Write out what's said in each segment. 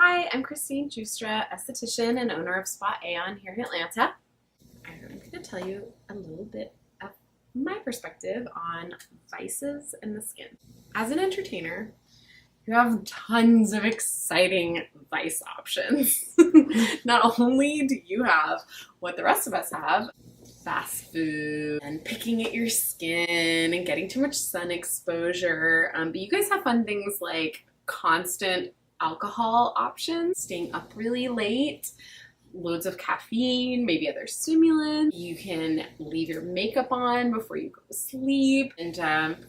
Hi, I'm Christine Justra, esthetician and owner of Spa Aeon here in Atlanta. I'm going to tell you a little bit of my perspective on vices in the skin. As an entertainer, you have tons of exciting vice options. Not only do you have what the rest of us have, fast food and picking at your skin and getting too much sun exposure, but you guys have fun things like constant alcohol options, staying up really late, loads of caffeine, maybe other stimulants. You can leave your makeup on before you go to sleep, and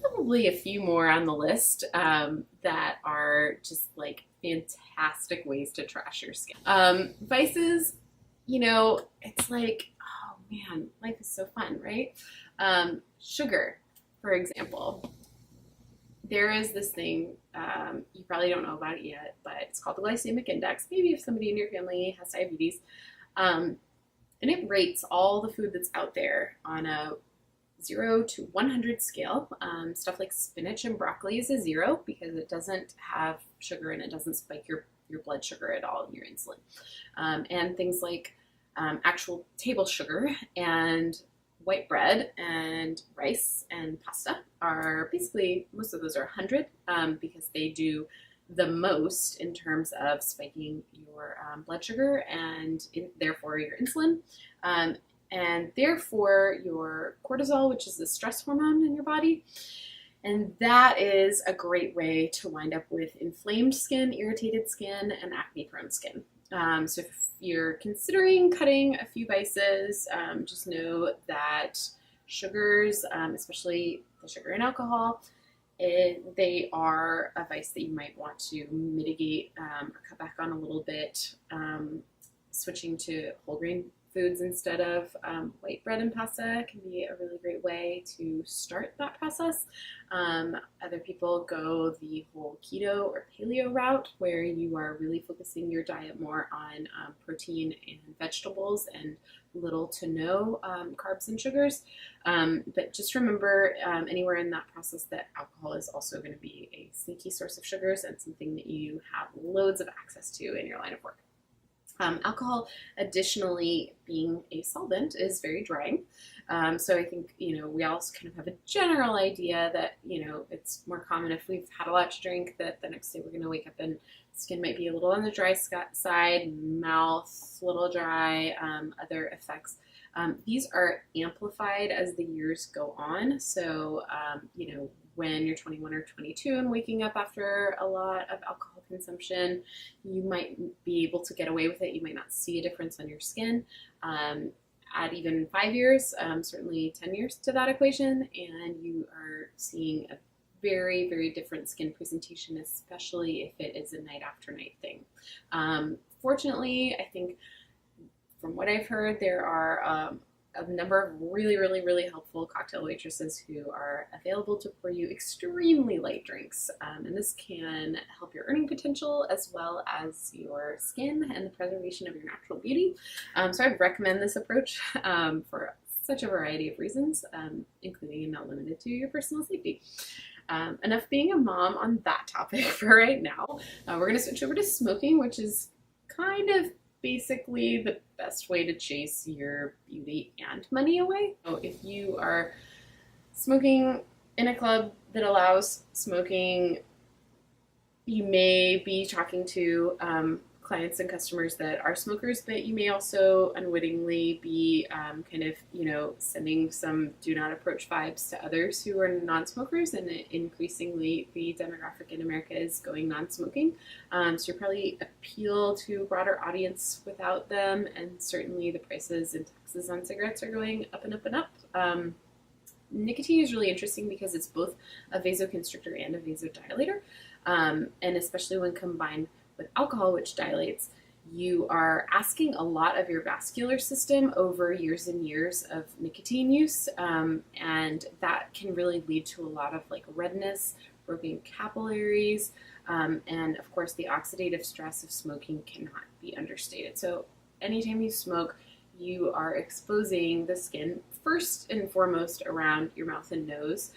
probably a few more on the list that are just like fantastic ways to trash your skin. Vices, it's like, oh man, life is so fun, right? Sugar, for example. There is this thing, you probably don't know about it yet, but it's called the glycemic index. Maybe if somebody in your family has diabetes. And it rates all the food that's out there on a 0 to 100 scale. Stuff like spinach and broccoli is a 0 because it doesn't have sugar and it doesn't spike your blood sugar at all in your insulin. And things like actual table sugar and white bread and rice and pasta are basically, most of those are 100 because they do the most in terms of spiking your blood sugar and therefore your insulin and therefore your cortisol, which is the stress hormone in your body. And that is a great way to wind up with inflamed skin, irritated skin, and acne-prone skin. So if you're considering cutting a few vices, just know that sugars, especially the sugar and alcohol, they are a vice that you might want to mitigate or cut back on a little bit. Switching to whole grain foods instead of white bread and pasta can be a really great way to start that process. Other people go the whole keto or paleo route, where you are really focusing your diet more on protein and vegetables and little to no carbs and sugars. But just remember anywhere in that process that alcohol is also going to be a sneaky source of sugars and something that you have loads of access to in your line of work. Alcohol, additionally, being a solvent, is very drying. So I think, we all kind of have a general idea that, it's more common if we've had a lot to drink that the next day we're going to wake up and skin might be a little on the dry side, mouth a little dry, other effects. These are amplified as the years go on. So, when you're 21 or 22 and waking up after a lot of alcohol consumption, you might be able to get away with it. You might not see a difference on your skin. Add even 5 years, certainly 10 years to that equation, and you are seeing a very, very different skin presentation, especially if it is a night after night thing. Fortunately, I think from what I've heard, there are a number of really, really, really helpful cocktail waitresses who are available to pour you extremely light drinks. And this can help your earning potential as well as your skin and the preservation of your natural beauty. So I'd recommend this approach for such a variety of reasons, including and not limited to your personal safety. Enough being a mom on that topic for right now. We're going to switch over to smoking, which is kind of basically the best way to chase your beauty and money away. So if you are smoking in a club that allows smoking, you may be talking to clients and customers that are smokers, but you may also unwittingly be sending some do not approach vibes to others who are non-smokers, and increasingly the demographic in America is going non-smoking. So you probably appeal to a broader audience without them, and certainly the prices and taxes on cigarettes are going up and up and up. Nicotine is really interesting because it's both a vasoconstrictor and a vasodilator, and especially when combined with alcohol, which dilates, you are asking a lot of your vascular system over years and years of nicotine use, and that can really lead to a lot of redness, broken capillaries, and of course the oxidative stress of smoking cannot be understated. So anytime you smoke, you are exposing the skin first and foremost around your mouth and nose,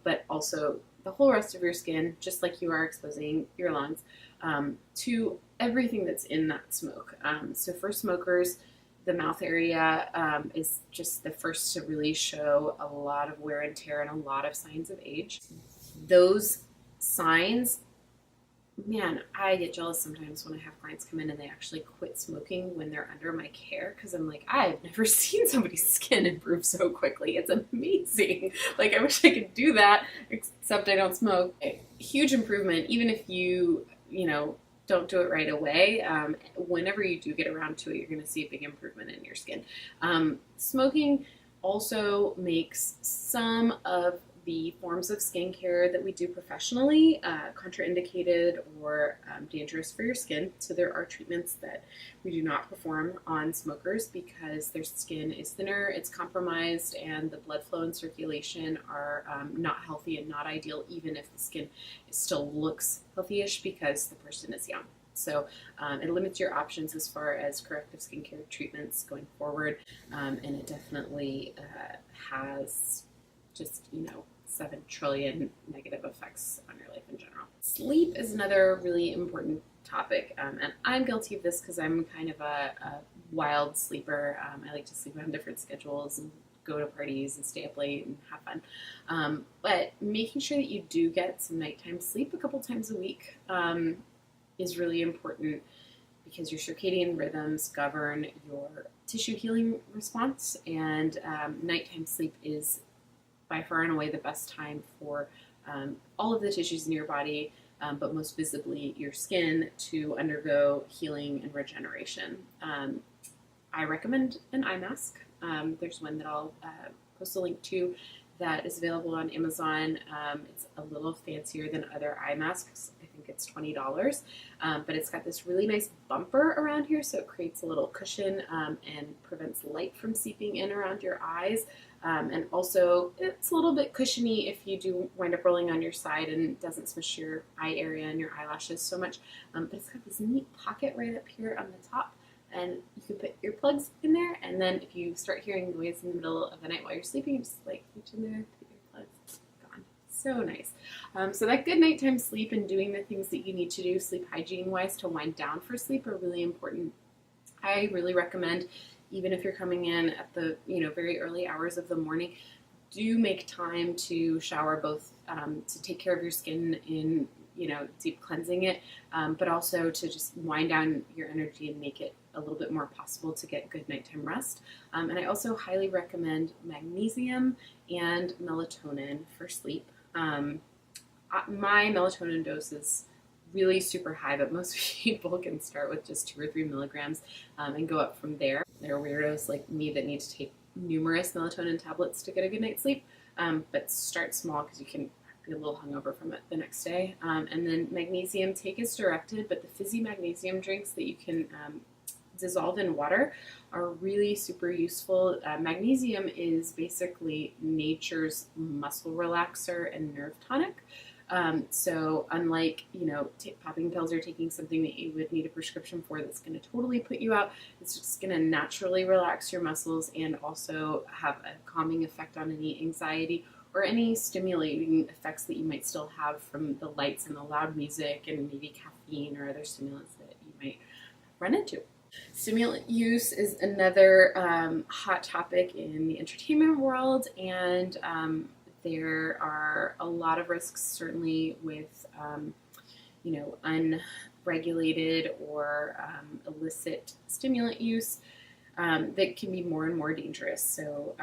but also the whole rest of your skin, just like you are exposing your lungs, to everything that's in that smoke. So for smokers, the mouth area is just the first to really show a lot of wear and tear and a lot of signs of age. Those signs, man, I get jealous sometimes when I have clients come in and they actually quit smoking when they're under my care, because I'm like, I've never seen somebody's skin improve so quickly. It's amazing. Like, I wish I could do that, except I don't smoke. A huge improvement, even if you don't do it right away. Whenever you do get around to it, you're going to see a big improvement in your skin. Smoking also makes some of the forms of skincare that we do professionally contraindicated or dangerous for your skin. So there are treatments that we do not perform on smokers because their skin is thinner, it's compromised, and the blood flow and circulation are not healthy and not ideal, even if the skin still looks healthy-ish because the person is young. So it limits your options as far as corrective skincare treatments going forward, and it definitely has just, 7 trillion negative effects on your life in general. Sleep is another really important topic, and I'm guilty of this because I'm kind of a wild sleeper. I like to sleep on different schedules and go to parties and stay up late and have fun. But making sure that you do get some nighttime sleep a couple times a week is really important, because your circadian rhythms govern your tissue healing response, and nighttime sleep is by far and away the best time for all of the tissues in your body, but most visibly your skin, to undergo healing and regeneration. I recommend an eye mask. There's one that I'll post a link to that is available on Amazon. It's a little fancier than other eye masks. I think it's $20, but it's got this really nice bumper around here, so it creates a little cushion and prevents light from seeping in around your eyes. And also, it's a little bit cushiony if you do wind up rolling on your side, and doesn't smush your eye area and your eyelashes so much. But it's got this neat pocket right up here on the top, and you can put earplugs in there, and then if you start hearing noise in the middle of the night while you're sleeping, you just like reach in there, put earplugs, gone. So nice. So that good nighttime sleep and doing the things that you need to do sleep hygiene wise to wind down for sleep are really important. I really recommend, even if you're coming in at the very early hours of the morning, do make time to shower, both to take care of your skin in deep cleansing it, but also to just wind down your energy and make it a little bit more possible to get good nighttime rest. And I also highly recommend magnesium and melatonin for sleep. My melatonin dose is really super high, but most people can start with just 2 or 3 milligrams and go up from there. There are weirdos like me that need to take numerous melatonin tablets to get a good night's sleep, but start small because you can be a little hungover from it the next day. And then magnesium, take as directed, but the fizzy magnesium drinks that you can dissolve in water are really super useful. Magnesium is basically nature's muscle relaxer and nerve tonic. So unlike, popping pills or taking something that you would need a prescription for that's going to totally put you out, it's just going to naturally relax your muscles and also have a calming effect on any anxiety or any stimulating effects that you might still have from the lights and the loud music and maybe caffeine or other stimulants that you might run into. Stimulant use is another hot topic in the entertainment world, and there are a lot of risks, certainly with unregulated or illicit stimulant use that can be more and more dangerous. So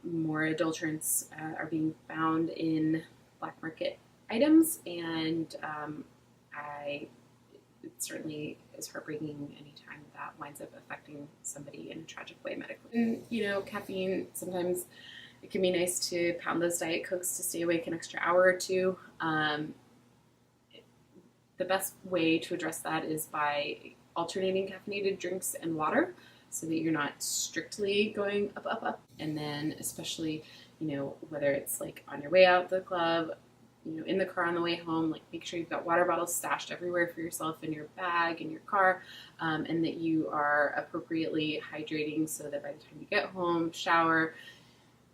more adulterants are being found in black market items, and it certainly is heartbreaking anytime that winds up affecting somebody in a tragic way medically. And, caffeine, sometimes it can be nice to pound those Diet Cokes to stay awake an extra hour or two. The best way to address that is by alternating caffeinated drinks and water, so that you're not strictly going up. And then especially, whether it's like on your way out the club, in the car on the way home, like make sure you've got water bottles stashed everywhere for yourself in your bag, in your car, and that you are appropriately hydrating so that by the time you get home, shower,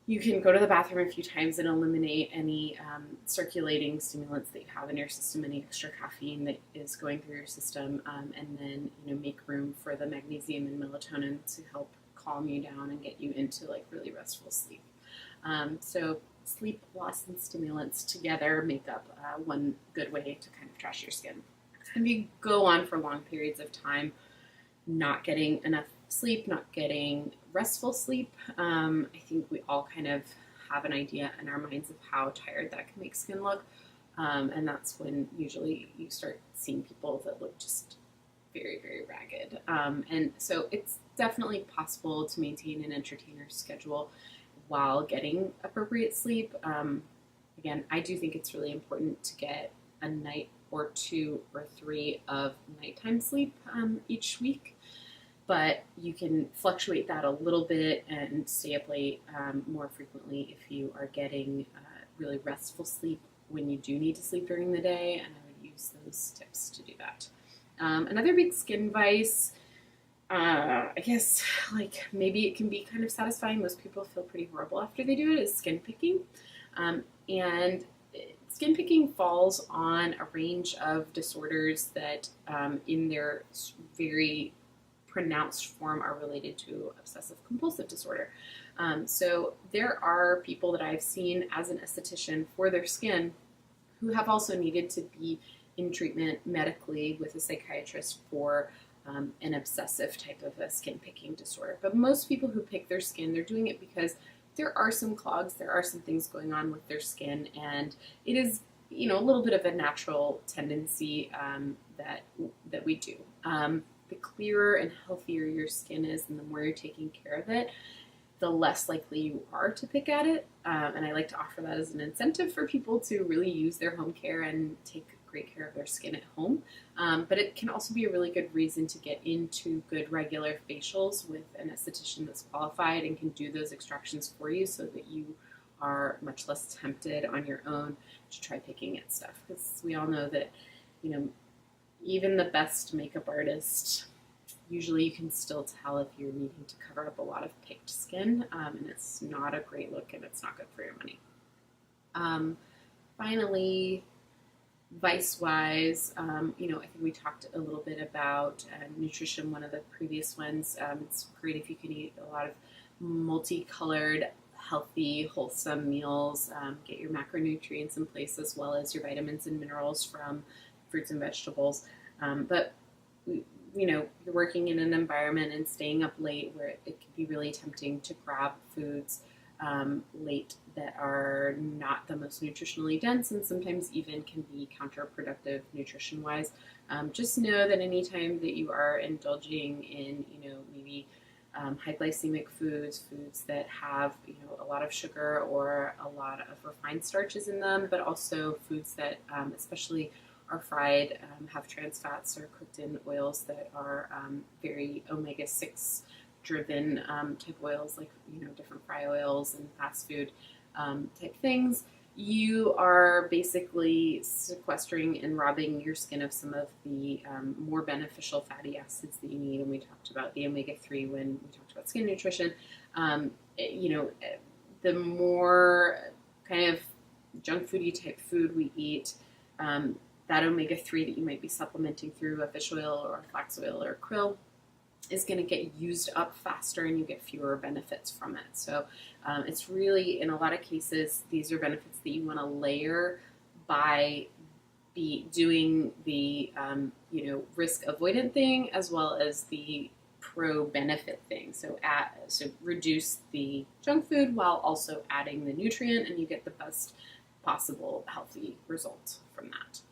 You can go to the bathroom a few times and eliminate any circulating stimulants that you have in your system, any extra caffeine that is going through your system, and then make room for the magnesium and melatonin to help calm you down and get you into like really restful sleep. So sleep loss and stimulants together make up one good way to kind of trash your skin. If you go on for long periods of time not getting enough sleep, not getting restful sleep, I think we all kind of have an idea in our minds of how tired that can make skin look. And that's when usually you start seeing people that look just very, very ragged. And so it's definitely possible to maintain an entertainer schedule while getting appropriate sleep. Again, I do think it's really important to get a night or 2 or 3 of nighttime sleep each week, but you can fluctuate that a little bit and stay up late more frequently if you are getting really restful sleep when you do need to sleep during the day, and I would use those tips to do that. Another big skin vice, I guess, like maybe it can be kind of satisfying. Most people feel pretty horrible after they do it, is skin picking. And skin picking falls on a range of disorders that in their very pronounced form are related to obsessive compulsive disorder. So there are people that I've seen as an esthetician for their skin who have also needed to be in treatment medically with a psychiatrist for an obsessive type of a skin picking disorder. But most people who pick their skin, they're doing it because there are some clogs, there are some things going on with their skin, and it is, a little bit of a natural tendency that we do. The clearer and healthier your skin is, and the more you're taking care of it, the less likely you are to pick at it. And I like to offer that as an incentive for people to really use their home care and take great care of their skin at home. But it can also be a really good reason to get into good regular facials with an esthetician that's qualified and can do those extractions for you so that you are much less tempted on your own to try picking at stuff. Because we all know that, even the best makeup artist, usually you can still tell if you're needing to cover up a lot of picked skin, and it's not a great look and it's not good for your money. Finally, vice-wise, I think we talked a little bit about nutrition, one of the previous ones. It's great if you can eat a lot of multicolored, healthy, wholesome meals, get your macronutrients in place as well as your vitamins and minerals from fruits and vegetables. But you're working in an environment and staying up late where it can be really tempting to grab foods late that are not the most nutritionally dense and sometimes even can be counterproductive nutrition-wise. Just know that anytime that you are indulging in, maybe high glycemic foods that have, a lot of sugar or a lot of refined starches in them, but also foods that especially are fried, have trans fats or cooked in oils that are very omega-6 driven type oils, like different fry oils and fast food type things, you are basically sequestering and robbing your skin of some of the more beneficial fatty acids that you need. And we talked about the omega-3 when we talked about skin nutrition. The more kind of junk foody type food we eat, that omega-3 that you might be supplementing through a fish oil or flax oil or krill is going to get used up faster and you get fewer benefits from it. So it's really, in a lot of cases, these are benefits that you want to layer by doing the risk avoidant thing as well as the pro benefit thing. So reduce the junk food while also adding the nutrient, and you get the best possible healthy result from that.